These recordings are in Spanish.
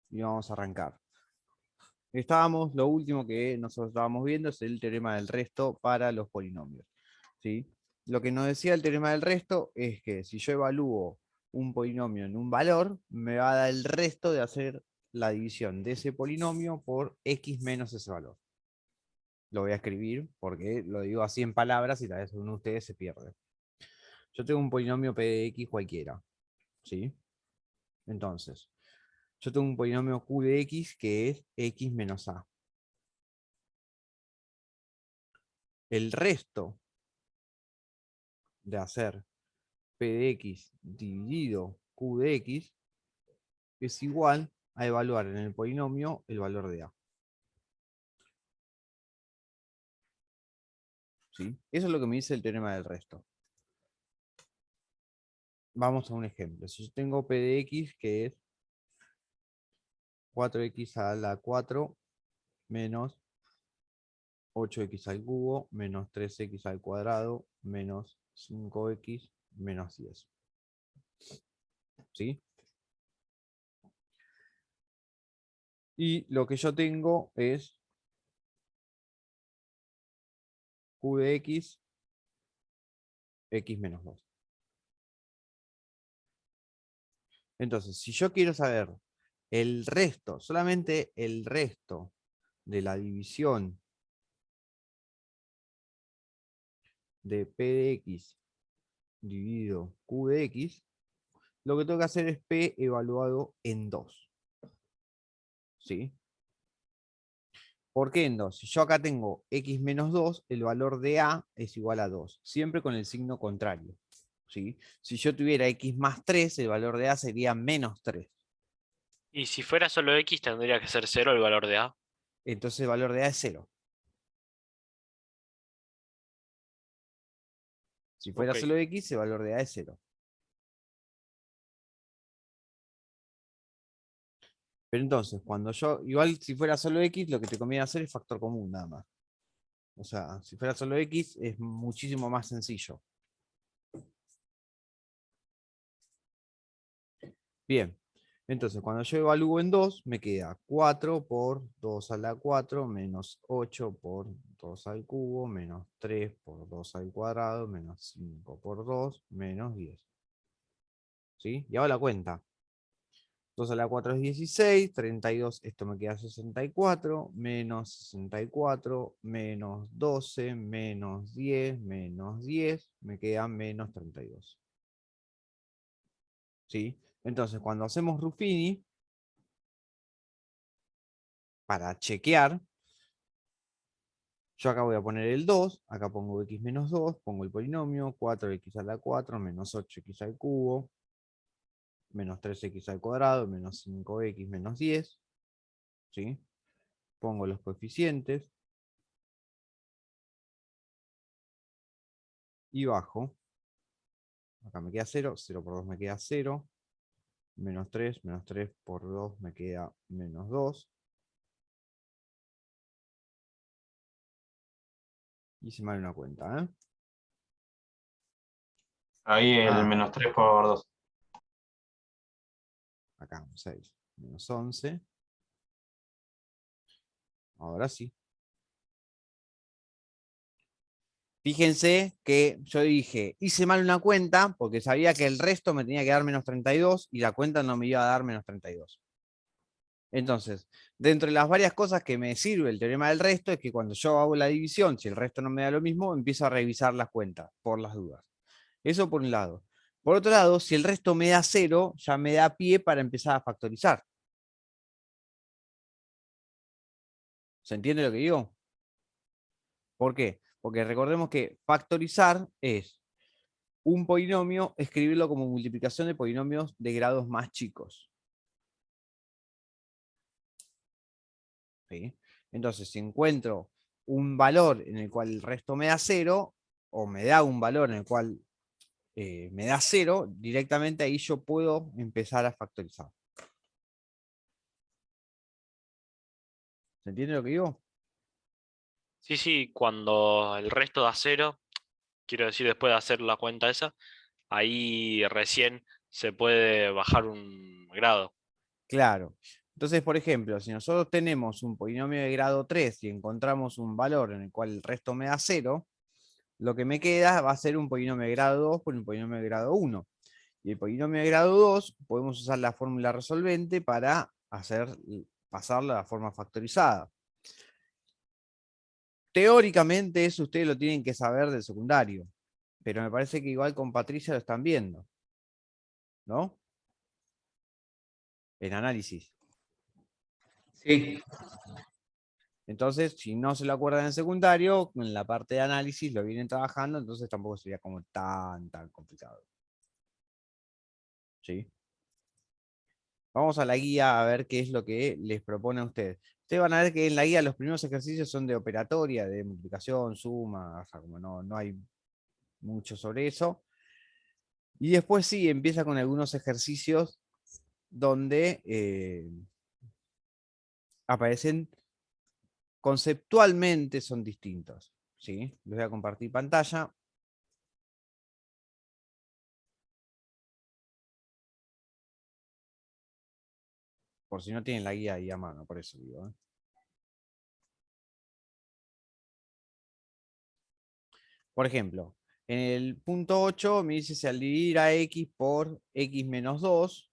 y vamos a arrancar. Lo último que nosotros estábamos viendo es el teorema del resto para los polinomios, ¿sí? Lo que nos decía el teorema del resto es que si yo evalúo un polinomio en un valor, me va a dar el resto de hacer la división de ese polinomio por x menos ese valor. Lo voy a escribir porque lo digo así en palabras y tal vez uno de ustedes se pierde. Yo tengo un polinomio p de x cualquiera, ¿sí? Entonces, yo tengo un polinomio q de x que es x menos a. El resto de hacer p de x dividido q de x es igual a evaluar en el polinomio el valor de a. ¿Sí? Eso es lo que me dice el teorema del resto. Vamos a un ejemplo. Si yo tengo p de x que es 4x a la 4 menos 8x al cubo menos 3x al cuadrado menos 5x menos 10. ¿Sí? Y lo que yo tengo es q de x, x menos 2. Entonces, si yo quiero saber el resto, solamente el resto de la división de p de x dividido q de x, lo que tengo que hacer es p evaluado en 2. ¿Sí? ¿Por qué en 2? Si yo acá tengo x menos 2, el valor de a es igual a 2, siempre con el signo contrario. ¿Sí? Si yo tuviera x más 3, el valor de a sería menos 3. Y si fuera solo X, tendría que ser 0 el valor de A. Entonces el valor de a es 0. Si fuera Ok. solo x, el valor de a es 0. Pero entonces, cuando yo, igual si fuera solo x, lo que te conviene hacer es factor común nada más. O sea, si fuera solo x, es muchísimo más sencillo. Bien, entonces cuando yo evalúo en 2, me queda 4 por 2 a la 4 menos 8 por 2 al cubo menos 3 por 2 al cuadrado menos 5 por 2 menos 10. ¿Sí? Y hago la cuenta. 2 a la 4 es 16, 32, esto me queda 64, menos 64, menos 12, menos 10, menos 10, me queda menos 32. ¿Sí? Entonces, cuando hacemos Ruffini, para chequear, yo acá voy a poner el 2, acá pongo x menos 2, pongo el polinomio, 4x a la 4, menos 8x al cubo, menos 3x al cuadrado, menos 5x menos 10, ¿sí? Pongo los coeficientes y bajo. Acá me queda 0, 0 por 2 me queda 0, menos 3 por 2 me queda menos 2. Hice mal una cuenta, ¿eh? Ahí el Ah, menos 3 por 2. acá, 6, menos 11. Ahora sí. Fíjense que yo dije, hice mal una cuenta porque sabía que el resto me tenía que dar menos 32 y la cuenta no me iba a dar menos 32. Entonces, dentro de las varias cosas que me sirve el teorema del resto es que cuando yo hago la división, si el resto no me da lo mismo, empiezo a revisar las cuentas por las dudas. Eso por un lado. Por otro lado, si el resto me da 0, ya me da pie para empezar a factorizar. ¿Se entiende lo que digo? ¿Por qué? Porque recordemos que factorizar es un polinomio, escribirlo como multiplicación de polinomios de grados más chicos. ¿Sí? Entonces, si encuentro un valor en el cual el resto me da 0, o me da un valor en el cual me da 0, directamente ahí yo puedo empezar a factorizar. ¿Se entiende lo que digo? Sí, sí, cuando el resto da 0, quiero decir después de hacer la cuenta esa, ahí recién se puede bajar un grado. Claro. Entonces, por ejemplo, si nosotros tenemos un polinomio de grado 3 y encontramos un valor en el cual el resto me da 0, lo que me queda va a ser un polinomio de grado 2 por un polinomio de grado 1. Y el polinomio de grado 2 podemos usar la fórmula resolvente para pasarla a la forma factorizada. Teóricamente eso ustedes lo tienen que saber del secundario, pero me parece que igual con Patricia lo están viendo, ¿no? En análisis. Sí. Entonces, si no se lo acuerdan en secundario, en la parte de análisis lo vienen trabajando, entonces tampoco sería como tan complicado. ¿Sí? Vamos a la guía a ver qué es lo que les propone a ustedes. Ustedes van a ver que en la guía los primeros ejercicios son de operatoria, de multiplicación, suma, o sea, como no hay mucho sobre eso. Y después sí, empieza con algunos ejercicios donde aparecen conceptualmente son distintos. ¿Sí? Les voy a compartir pantalla. Por si no tienen la guía ahí a mano, por eso digo. Por ejemplo, en el punto 8 me dice si al dividir a x por x menos 2,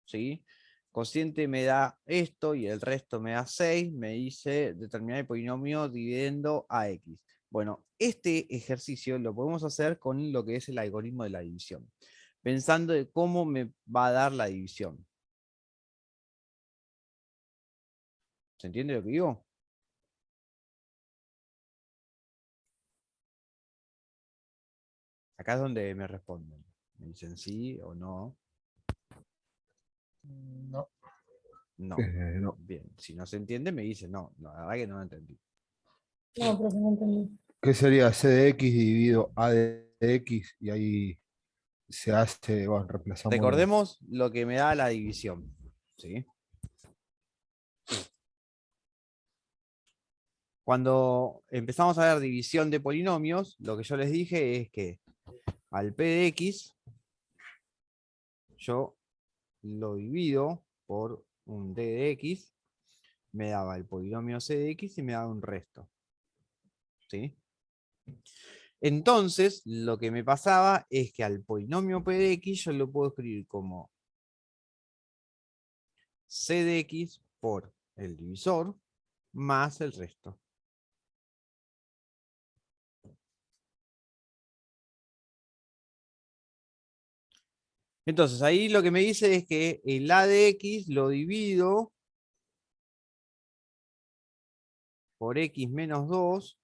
¿sí? Cociente me da esto y el resto me da 6, me dice determinar el polinomio dividiendo a x. Bueno, este ejercicio lo podemos hacer con lo que es el algoritmo de la división, pensando de cómo me va a dar la división. ¿Se entiende lo que digo? Acá es donde me responden. Me dicen sí o no. No. No. No. Bien, si no se entiende, me dice no. La verdad que no lo entendí. No, profe, no entendí. ¿Qué sería C de X dividido A de X? Y ahí se hace, bueno, reemplazamos. Recordemos lo que me da la división. ¿Sí? Cuando empezamos a ver división de polinomios, lo que yo les dije es que al p de x yo lo divido por un d de x, me daba el polinomio c de x y me daba un resto. ¿Sí? Entonces, lo que me pasaba es que al polinomio p de x yo lo puedo escribir como c de x por el divisor más el resto. Entonces, ahí lo que me dice es que el a de x lo divido por x menos 2,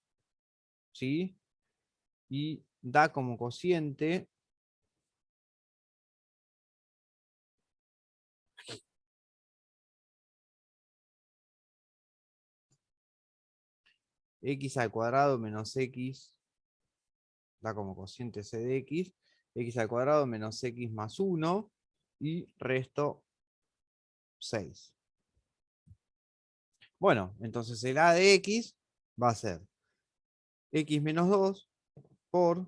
¿sí? Y da como cociente x al cuadrado menos x, da como cociente c de x al cuadrado menos x más 1 y resto 6. Bueno, entonces el a de x va a ser x menos 2 por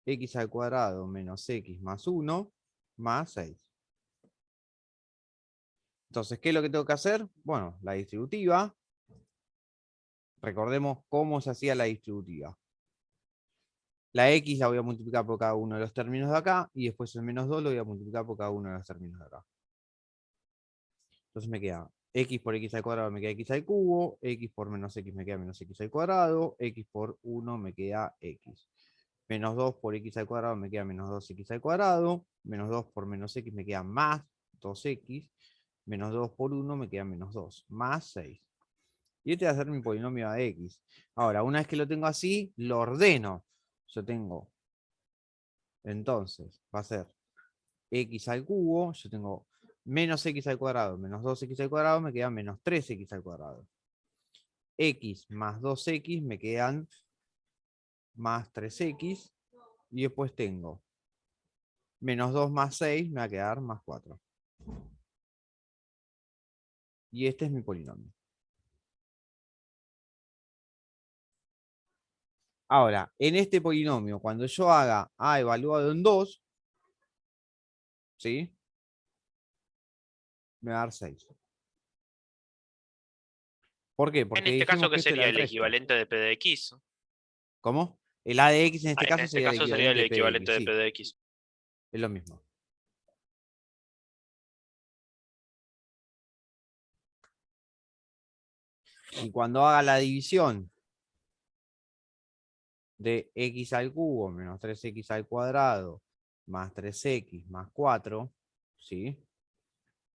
x al cuadrado menos x más 1 más 6. Entonces, ¿qué es lo que tengo que hacer? Bueno, la distributiva. Recordemos cómo se hacía la distributiva. La x la voy a multiplicar por cada uno de los términos de acá y después el menos 2 lo voy a multiplicar por cada uno de los términos de acá. Entonces me queda x por x al cuadrado me queda x al cubo, x por menos x me queda menos x al cuadrado, x por 1 me queda x. Menos 2 por x al cuadrado me queda menos 2x al cuadrado, menos 2 por menos x me queda más 2x, menos 2 por 1 me queda menos 2, más 6. Y este va a ser mi polinomio de x. Ahora, una vez que lo tengo así, lo ordeno. Yo tengo, entonces, va a ser x al cubo, yo tengo menos x al cuadrado, menos 2x al cuadrado, me queda menos 3x al cuadrado. X más 2x me quedan más 3x, y después tengo menos 2 más 6, me va a quedar más 4. Y este es mi polinomio. Ahora, en este polinomio, cuando yo haga a evaluado en 2, ¿sí? Me va a dar 6. ¿Por qué? En Porque este caso, dijimos ¿qué que esto era sería el el resto. equivalente de P de X? ¿Cómo? El A de X en este En caso este sería el caso sería el equivalente de P de equivalente X. de P Sí, de X. es lo mismo. Y cuando haga la división de x al cubo menos 3x al cuadrado más 3x más 4, ¿sí?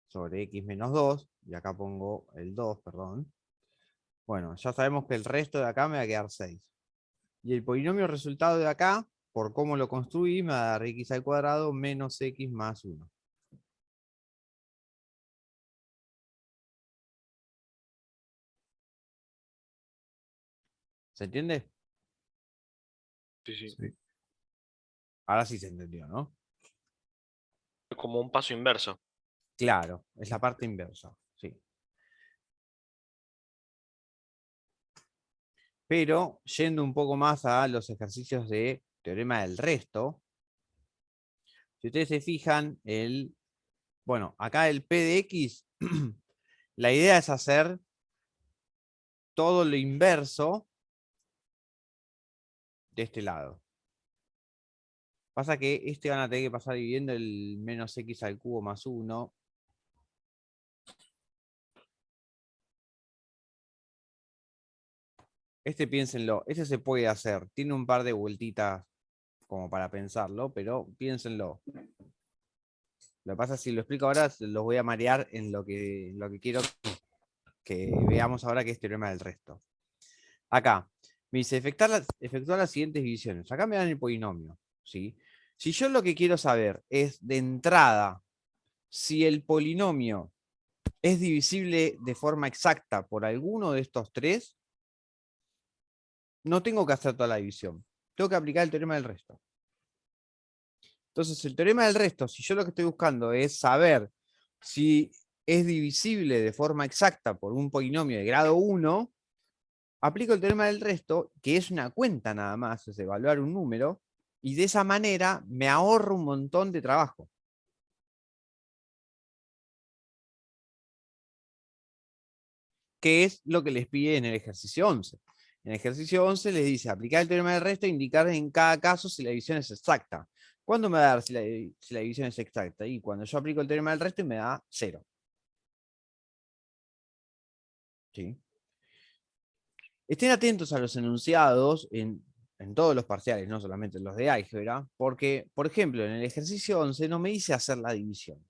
Sobre x menos 2, y acá pongo el 2, perdón. Bueno, ya sabemos que el resto de acá me va a quedar 6. Y el polinomio resultado de acá, por cómo lo construí, me va a dar x al cuadrado menos x más 1. ¿Se entiende? Sí, sí. Sí. Ahora sí se entendió, ¿no? Como un paso inverso. Claro, es la parte inversa, sí. Pero yendo un poco más a los ejercicios de teorema del resto, si ustedes se fijan, bueno, acá el P de X, la idea es hacer todo lo inverso de este lado. Pasa que este van a tener que pasar dividiendo el menos X al cubo más 1. Este piénsenlo, este se puede hacer, tiene un par de vueltitas como para pensarlo, pero piénsenlo. Lo que pasa es que si lo explico ahora, los voy a marear en lo que quiero que veamos ahora, que es teorema del resto. Acá, me dice efectuar las siguientes divisiones. Acá me dan el polinomio, ¿sí? Si yo lo que quiero saber es, de entrada, si el polinomio es divisible de forma exacta por alguno de estos tres, no tengo que hacer toda la división. Tengo que aplicar el teorema del resto. Entonces, el teorema del resto, si yo lo que estoy buscando es saber si es divisible de forma exacta por un polinomio de grado 1, aplico el teorema del resto, que es una cuenta nada más, es evaluar un número, y de esa manera me ahorro un montón de trabajo. ¿Qué es lo que les pide en el ejercicio 11? En el ejercicio 11 les dice aplicar el teorema del resto e indicar en cada caso si la división es exacta. ¿Cuándo me va a dar si la división es exacta? Y cuando yo aplico el teorema del resto y me da 0. ¿Sí? Estén atentos a los enunciados en todos los parciales, no solamente en los de álgebra, porque, por ejemplo, en el ejercicio 11 no me dice hacer la división.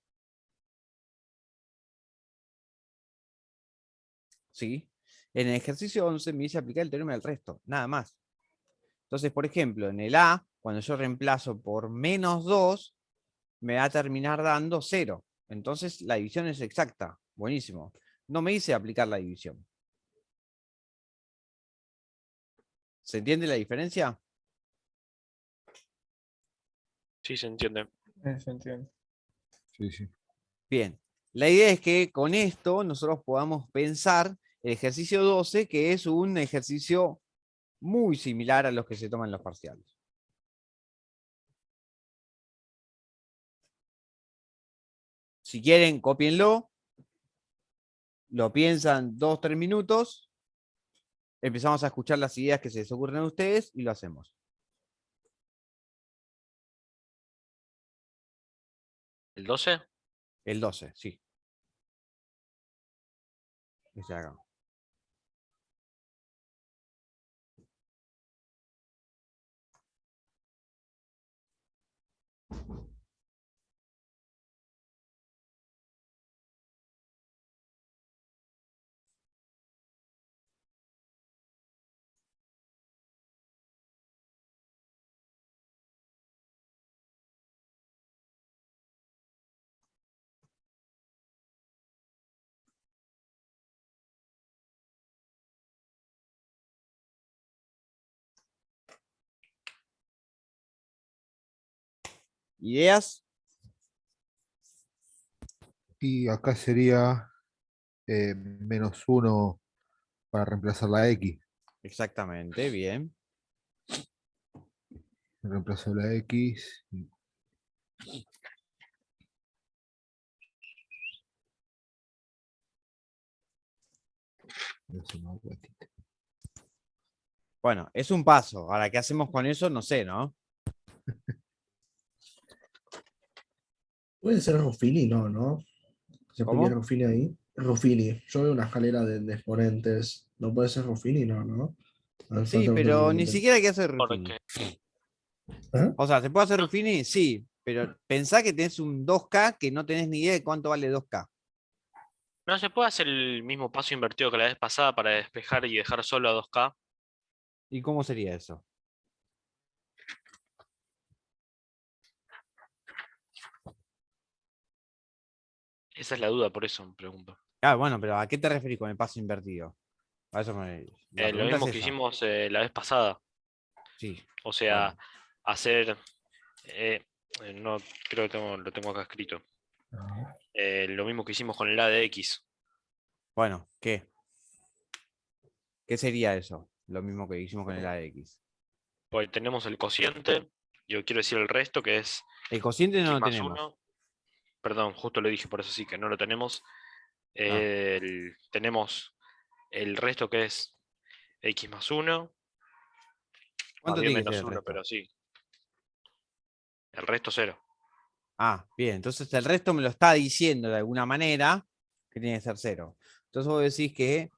¿Sí? En el ejercicio 11 me dice aplicar el teorema del resto, nada más. Entonces, por ejemplo, en el A, cuando yo reemplazo por menos 2, me va a terminar dando 0. Entonces, la división es exacta. Buenísimo. No me dice aplicar la división. ¿Se entiende la diferencia? Sí, se entiende. Se entiende. Sí, sí. Bien. La idea es que con esto nosotros podamos pensar el ejercicio 12, que es un ejercicio muy similar a los que se toman en los parciales. Si quieren, cópienlo, lo piensan 2-3 minutos, empezamos a escuchar las ideas que se les ocurren a ustedes y lo hacemos. ¿El 12? El 12, sí. Este de acá. ¿Ideas? Y acá sería menos 1 para reemplazar la X. Exactamente, bien. Reemplazo la X. Voy a hacer una vueltita. Bueno, es un paso. Ahora, ¿qué hacemos con eso? No sé, ¿no? Puede ser Ruffini, no, ¿no? ¿Se ¿Cómo? aplica Ruffini ahí? Ruffini. Yo veo una escalera de exponentes. No puede ser Ruffini, no, ¿no? A ver, Sí, falta un pero cálculo ni mental. siquiera hay que hacer Ruffini. Porque ¿Ah? O sea, ¿se puede hacer Ruffini? Sí, pero pensá que tenés un 2K que no tenés ni idea de cuánto vale 2K. no se puede hacer el mismo paso invertido que la vez pasada para despejar y dejar solo a 2K. ¿Y cómo sería eso? Esa es la duda, por eso me pregunto. Ah, bueno, pero ¿a qué te referís con el paso invertido? A eso la Lo pregunta es mismo que esa. hicimos la vez pasada. Sí, O sea, bueno. hacer. eh, no creo que lo tengo acá escrito. Lo mismo que hicimos con el ADX. Bueno, ¿qué? ¿Qué sería eso? Lo mismo que hicimos con el AX. Pues tenemos el cociente. Yo quiero decir el resto, que es El cociente no x lo más tenemos. 1. Perdón, justo lo dije, por eso sí que no lo tenemos. Ah, Tenemos el resto que es x más 1. Más ¿cuánto bien tiene que ser menos el 1, resto? pero sí. El resto 0. Ah, bien, entonces el resto me lo está diciendo de alguna manera que tiene que ser 0. Entonces vos decís que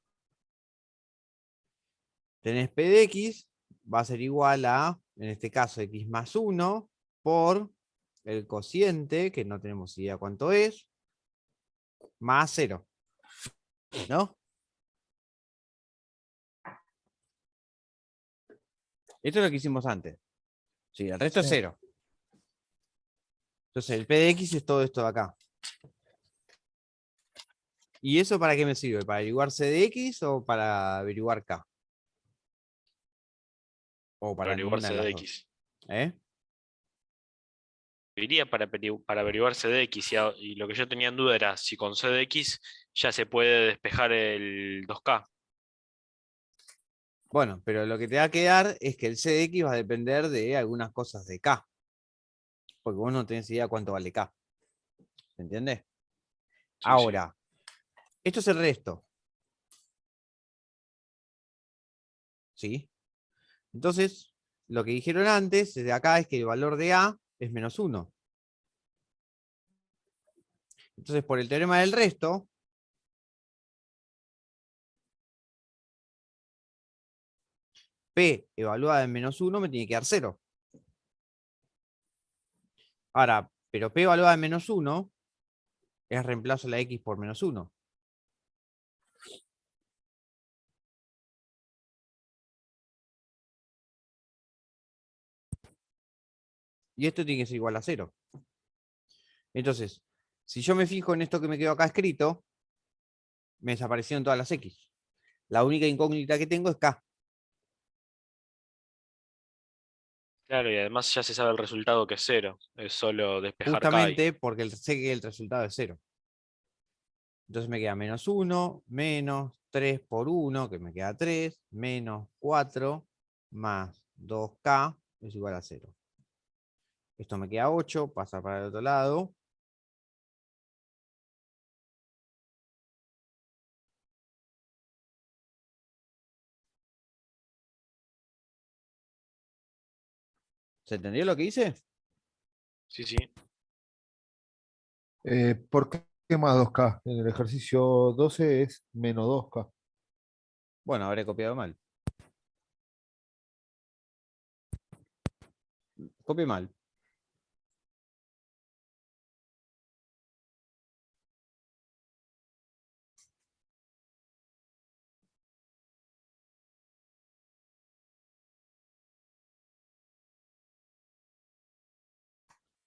tenés P de X, va a ser igual a, en este caso, X más 1 por el cociente, que no tenemos idea cuánto es, más 0. ¿No? Esto es lo que hicimos antes. Sí, el resto es Sí. 0. Entonces el P de X es todo esto de acá. ¿Y eso para qué me sirve? ¿Para averiguar C de X o para averiguar K? O Para para averiguar ninguna de c de las dos. x. ¿Eh? Iría para averiguar c de x. Y lo que yo tenía en duda era si con c de x ya se puede despejar el 2K. Bueno, pero lo que te va a quedar es que el C de X va a depender de algunas cosas de K. Porque vos no tenés idea cuánto vale K. ¿Se entiende? Sí, sí. Ahora, esto es el resto. ¿Sí? Entonces, lo que dijeron antes de acá es que el valor de A es menos 1. Entonces, por el teorema del resto, P evaluada en menos 1 me tiene que dar 0. Ahora, pero P evaluada en menos 1 es reemplazo la X por menos 1. Y esto tiene que ser igual a 0. Entonces, si yo me fijo en esto que me quedó acá escrito, me desaparecieron todas las X. La única incógnita que tengo es K. Claro, y además ya se sabe el resultado que es 0. Es solo despejar K. Justamente porque sé que el resultado es 0. Entonces me queda menos 1, menos 3 por 1, que me queda 3, menos 4, más 2K es igual a 0. Esto me queda 8, pasa para el otro lado. ¿Se entendió lo que hice? Sí, sí. ¿Por qué más 2K? En el ejercicio 12 es menos 2K. Bueno, habré copiado mal. Copié mal.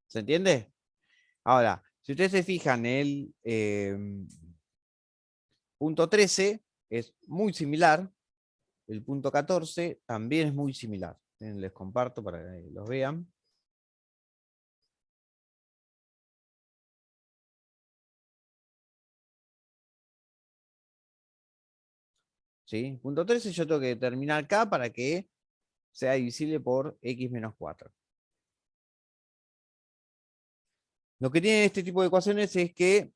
¿Se entiende? Ahora, si ustedes se fijan, el punto 13 es muy similar. El punto 14 también es muy similar. Les comparto para que los vean. ¿Sí? Punto 13 yo tengo que determinar K para que sea divisible por X menos 4. Lo que tiene este tipo de ecuaciones es que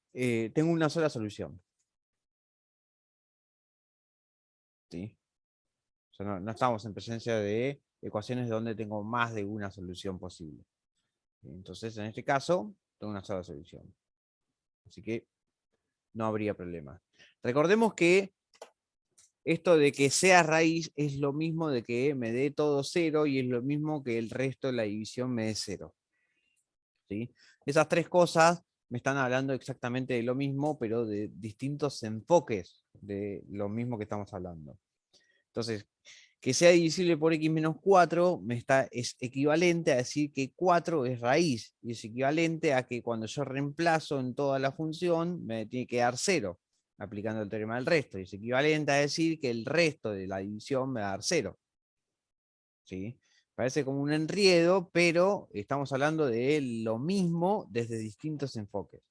tengo una sola solución. ¿Sí? O sea, no estamos en presencia de ecuaciones donde tengo más de una solución posible. Entonces, en este caso, tengo una sola solución. Así que no habría problema. Recordemos que esto de que sea raíz es lo mismo de que me dé todo 0 y es lo mismo que el resto de la división me dé 0. ¿Sí? Esas tres cosas me están hablando exactamente de lo mismo, pero de distintos enfoques de lo mismo que estamos hablando. Entonces, que sea divisible por x menos 4 es equivalente a decir que 4 es raíz, y es equivalente a que cuando yo reemplazo en toda la función, me tiene que dar 0, aplicando el teorema del resto, y es equivalente a decir que el resto de la división me va a dar 0. ¿Sí? Parece como un enredo, pero estamos hablando de lo mismo desde distintos enfoques.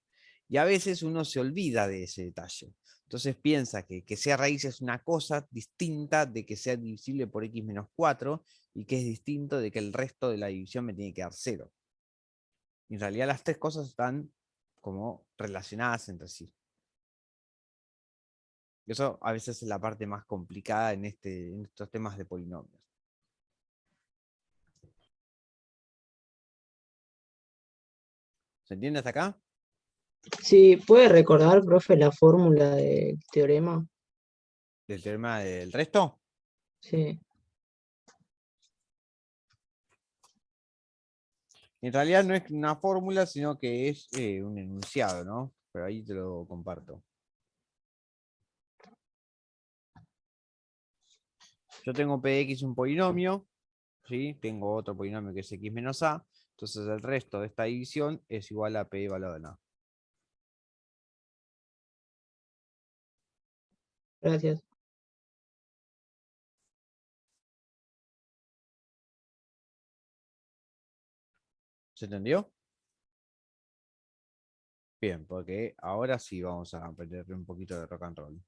Y a veces uno se olvida de ese detalle. Entonces piensa que sea raíz es una cosa distinta de que sea divisible por x menos 4 y que es distinto de que el resto de la división me tiene que dar 0. Y en realidad las tres cosas están como relacionadas entre sí. Y eso a veces es la parte más complicada en estos temas de polinomios. ¿Se entiende hasta acá? Sí, ¿puede recordar, profe, la fórmula del teorema? ¿Del teorema del resto? Sí. En realidad no es una fórmula, sino que es un enunciado, ¿no? Pero ahí te lo comparto. Yo tengo p de x un polinomio, ¿sí? Tengo otro polinomio que es x menos a, entonces el resto de esta división es igual a p evaluado en a. Gracias. ¿Se entendió? Bien, porque ahora sí vamos a aprender un poquito de rock and roll.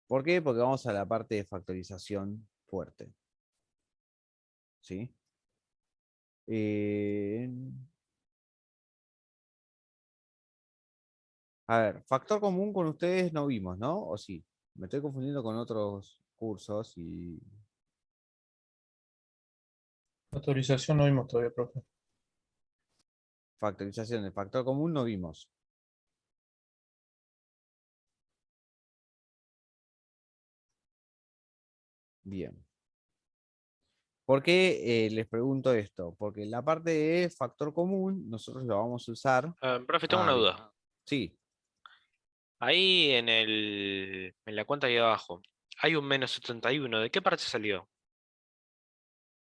¿Por qué? Porque vamos a la parte de factorización fuerte. ¿Sí? A ver, factor común con ustedes no vimos, ¿no? ¿O sí? Me estoy confundiendo con otros cursos y... Autorización no vimos todavía, profe. Factorización de factor común no vimos. Bien. ¿Por qué les pregunto esto? Porque la parte de factor común nosotros lo vamos a usar. Profe, tengo una Bien. duda. Sí, Ahí en la cuenta ahí abajo, hay un -71. ¿De qué parte salió?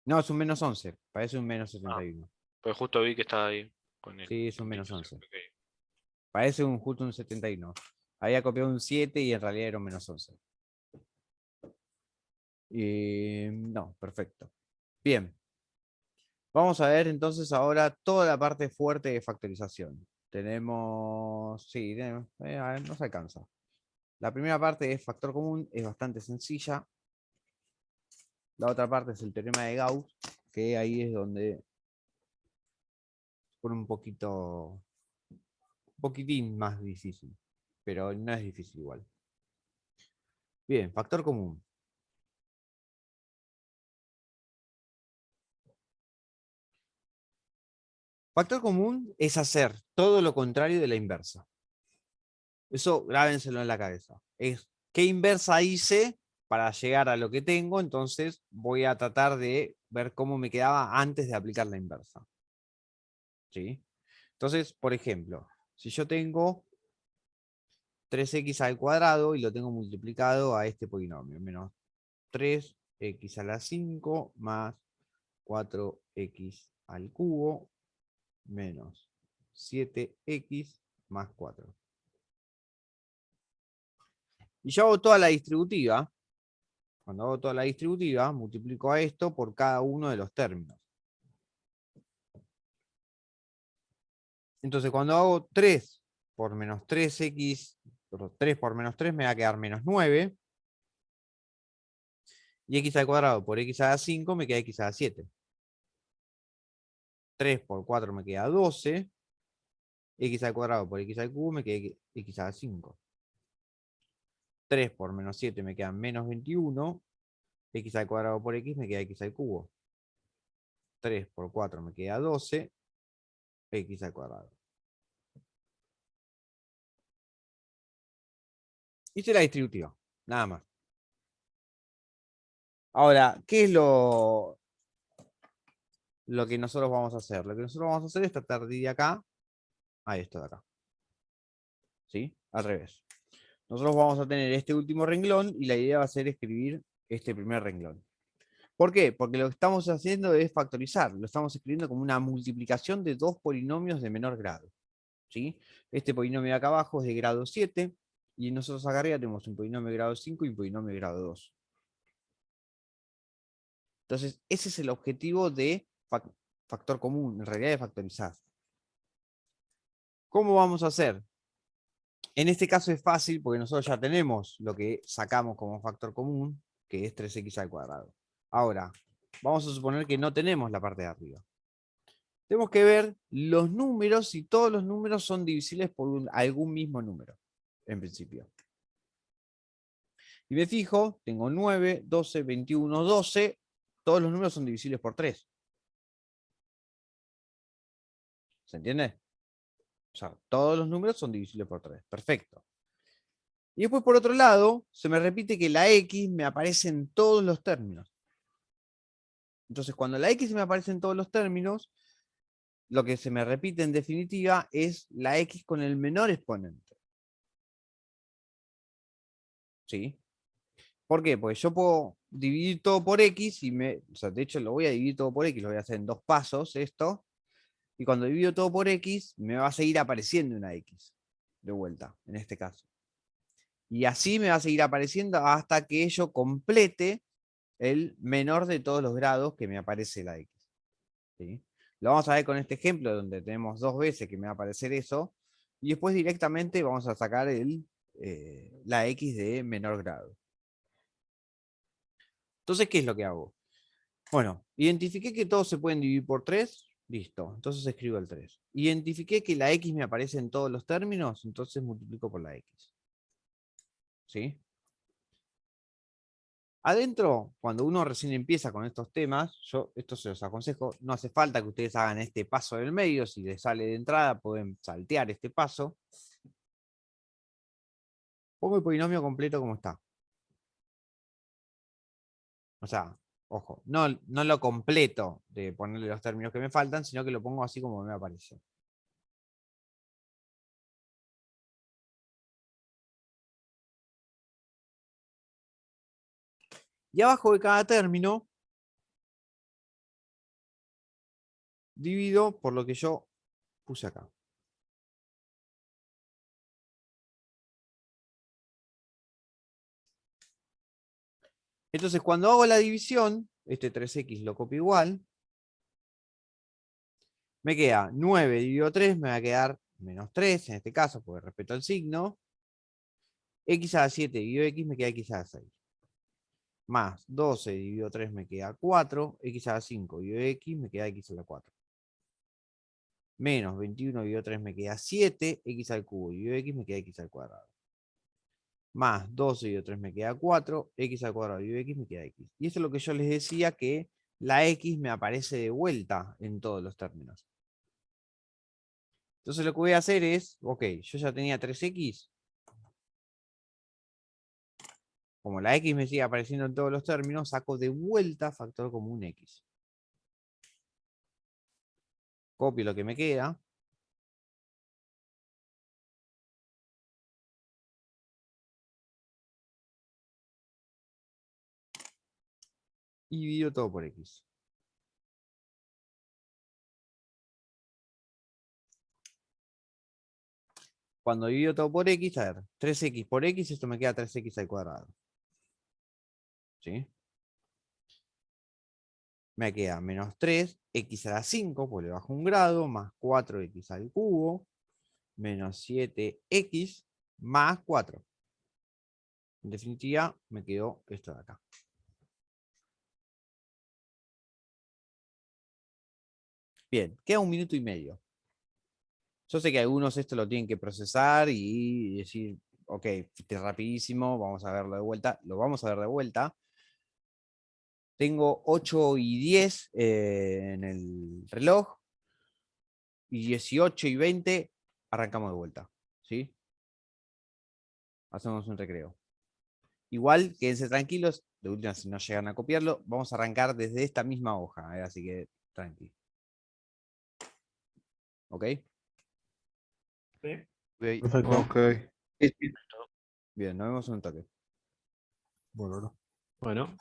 no, es un menos 11. Parece un menos Ah, 71. pues justo vi que estaba ahí con el Sí, es un menos puntito. 11. Ok. Parece justo un 71. Había copiado un 7 y en realidad era un menos 11. No, perfecto. Bien. Vamos a ver entonces ahora toda la parte fuerte de factorización. Tenemos, sí, a ver, no se alcanza. La primera parte de factor común es bastante sencilla. La otra parte es el teorema de Gauss, que ahí es donde pone un poquitín más difícil, pero no es difícil igual. Bien, factor común. Factor común es hacer todo lo contrario de la inversa. Eso grábenselo en la cabeza. Es qué inversa hice para llegar a lo que tengo, entonces voy a tratar de ver cómo me quedaba antes de aplicar la inversa. ¿Sí? Entonces, por ejemplo, si yo tengo 3x al cuadrado y lo tengo multiplicado a este polinomio, menos 3x a la 5 más 4x al cubo menos 7x más 4. Y yo hago toda la distributiva. Cuando hago toda la distributiva, multiplico a esto por cada uno de los términos. Entonces, cuando hago 3 por menos 3x, 3 por menos 3 me va a quedar menos 9. Y x al cuadrado por x a la 5 me queda x a la 7. 3 por 4 me queda 12. X al cuadrado por x al cubo me queda x a la 5. 3 por menos 7 me quedan menos 21. X al cuadrado por X me queda X al cubo. 3 por 4 me queda 12. X al cuadrado. Hice la distributiva, nada más. Ahora, ¿qué es lo que nosotros vamos a hacer? Lo que nosotros vamos a hacer es tratar de ir de acá a esto de acá. ¿Sí? Al revés. Nosotros vamos a tener este último renglón y la idea va a ser escribir este primer renglón. ¿Por qué? Porque lo que estamos haciendo es factorizar. Lo estamos escribiendo como una multiplicación de dos polinomios de menor grado. ¿Sí? Este polinomio de acá abajo es de grado 7 y nosotros acá arriba tenemos un polinomio de grado 5 y un polinomio de grado 2. Entonces, ese es el objetivo de factor común, en realidad de factorizar. ¿Cómo vamos a hacer? En este caso es fácil porque nosotros ya tenemos lo que sacamos como factor común, que es 3x al cuadrado. Ahora, vamos a suponer que no tenemos la parte de arriba. Tenemos que ver los números si todos los números son divisibles por algún mismo número, en principio. Y me fijo, tengo 9, 12, 21, 12. Todos los números son divisibles por 3. ¿Se entiende? O sea, todos los números son divisibles por 3. Perfecto. Y después, por otro lado, se me repite que la X me aparece en todos los términos. Entonces, cuando la X me aparece en todos los términos, lo que se me repite en definitiva es la X con el menor exponente. ¿Sí? ¿Por qué? Porque yo puedo dividir todo por X y o sea, de hecho lo voy a dividir todo por X, lo voy a hacer en 2 pasos esto. Y cuando divido todo por X, me va a seguir apareciendo una X de vuelta, en este caso. Y así me va a seguir apareciendo hasta que ello complete el menor de todos los grados que me aparece la X. ¿Sí? Lo vamos a ver con este ejemplo donde tenemos 2 veces que me va a aparecer eso. Y después directamente vamos a sacar la X de menor grado. Entonces, ¿qué es lo que hago? Bueno, identifiqué que todos se pueden dividir por 3. Listo, entonces escribo el 3. Identifiqué que la X me aparece en todos los términos, entonces multiplico por la X. ¿Sí? Adentro, cuando uno recién empieza con estos temas, yo esto se los aconsejo, no hace falta que ustedes hagan este paso del medio, si les sale de entrada pueden saltear este paso. Pongo el polinomio completo como está. O sea, ojo, no lo completo de ponerle los términos que me faltan, sino que lo pongo así como me aparece. Y abajo de cada término, divido por lo que yo puse acá. Entonces, cuando hago la división, este 3x lo copio igual. Me queda 9 dividido 3, me va a quedar menos 3, en este caso, porque respeto el signo. X a la 7 dividido x me queda x a la 6. Más 12 dividido 3 me queda 4. X a la 5 dividido x me queda x a la 4. Menos 21 dividido 3 me queda 7. X al cubo dividido x me queda x al cuadrado. Más 12 dividido 3 me queda 4. X al cuadrado dividido x me queda x. Y esto es lo que yo les decía, que la x me aparece de vuelta en todos los términos. Entonces lo que voy a hacer es, ok, yo ya tenía 3x. Como la x me sigue apareciendo en todos los términos, saco de vuelta factor común x. Copio lo que me queda. Y divido todo por x. Cuando divido todo por x, a ver, 3x por x, esto me queda 3x al cuadrado. ¿Sí? Me queda menos 3, x a la 5, pues le bajo un grado, más 4x al cubo, menos 7x, más 4. En definitiva, me quedó esto de acá. Bien, queda 1 minuto y medio. Yo sé que algunos esto lo tienen que procesar y decir, ok, fuiste rapidísimo, vamos a verlo de vuelta. Lo vamos a ver de vuelta. Tengo 8 y 10 en el reloj. Y 18 y 20 arrancamos de vuelta. ¿Sí? Hacemos un recreo. Igual, quédense tranquilos. De última, si no llegan a copiarlo, vamos a arrancar desde esta misma hoja. Así que tranqui. ¿Ok? Ok. Perfecto. Ok. Sí, sí. Bien, nos vemos en un toque. Bueno, no. Bueno.